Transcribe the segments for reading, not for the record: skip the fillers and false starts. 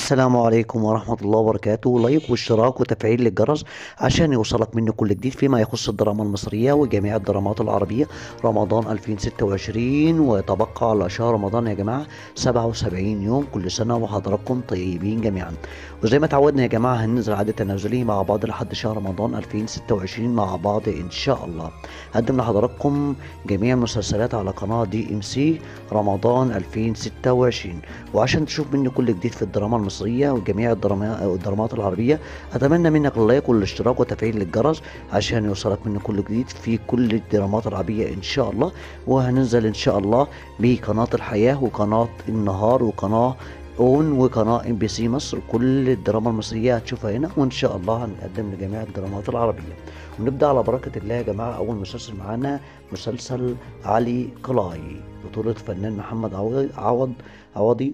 السلام عليكم ورحمة الله وبركاته. لايك واشتراك وتفعيل للجرس عشان يوصلك مني كل جديد فيما يخص الدراما المصرية وجميع الدرامات العربية. رمضان 2026 ويتبقى على شهر رمضان يا جماعة 77 يوم. كل سنة وحضراتكم طيبين جميعا. وزي ما تعودنا يا جماعة هننزل عادة تنازلية مع بعض لحد شهر رمضان 2026 مع بعض إن شاء الله. هقدم لحضراتكم جميع المسلسلات على قناة DMC رمضان 2026. وعشان تشوف مني كل جديد في الدراما المصرية وجميع الدرامات العربية، أتمنى منك اللايك والاشتراك وتفعيل الجرس عشان يوصلك مني كل جديد في كل الدرامات العربية إن شاء الله. وهننزل إن شاء الله بقناة الحياة وقناة النهار وقناة اون وقناة MBC مصر. كل الدراما المصرية هتشوفها هنا، وإن شاء الله هنقدم لجميع الدرامات العربية. ونبدأ على بركة الله يا جماعة. أول مسلسل معانا مسلسل علي كلاي بطولة فنان محمد عوضي.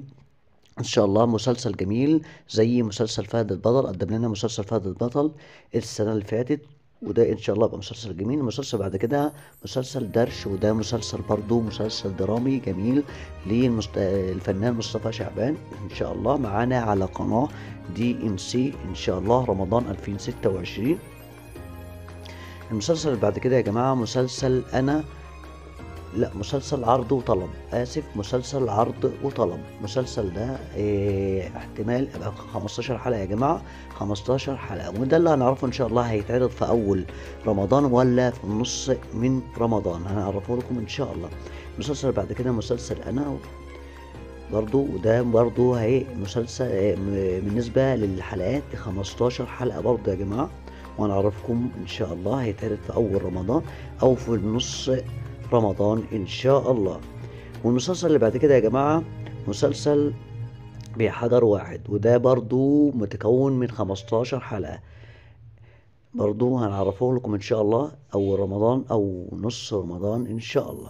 ان شاء الله مسلسل جميل زي مسلسل فهد البطل. قدم لنا مسلسل فهد البطل السنه اللي فاتت، وده ان شاء الله يبقى مسلسل جميل. المسلسل بعد كده مسلسل درش، وده مسلسل برضو مسلسل درامي جميل للفنان مصطفى شعبان. ان شاء الله معانا على قناه DMC ان شاء الله رمضان 2026. المسلسل اللي بعد كده يا جماعه مسلسل عرض وطلب. مسلسل عرض وطلب. المسلسل ده احتمال يبقى 15 حلقة يا جماعة، 15 حلقة. وده اللي هنعرفه ان شاء الله هيتعرض في اول رمضان ولا في النص من رمضان، هنعرفه لكم ان شاء الله. المسلسل بعد كده مسلسل انا وده برضو هي مسلسل بالنسبة للحلقات 15 حلقة برضو يا جماعة، وهنعرفكم ان شاء الله هيتعرض في اول رمضان او في النص رمضان ان شاء الله. والمسلسل اللي بعد كده يا جماعة مسلسل بحجر واحد، وده برضو متكون من 15 حلقة، برضو هنعرفه لكم ان شاء الله اول رمضان او نص رمضان ان شاء الله.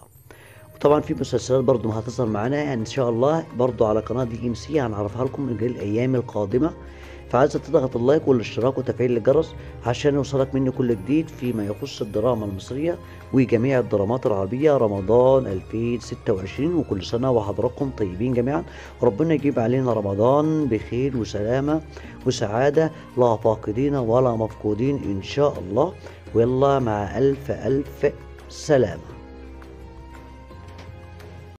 وطبعا في مسلسلات برضو هتظهر معانا يعني ان شاء الله برضو على قناة DMC هنعرفها لكم من الايام القادمة. فعايزة تضغط اللايك والاشتراك وتفعيل الجرس عشان يوصلك مني كل جديد فيما يخص الدراما المصرية وجميع الدرامات العربية رمضان 2026. وكل سنة وحضراتكم طيبين جميعا، وربنا يجيب علينا رمضان بخير وسلامة وسعادة، لا فاقدين ولا مفقودين إن شاء الله. ويلا مع ألف ألف سلامة.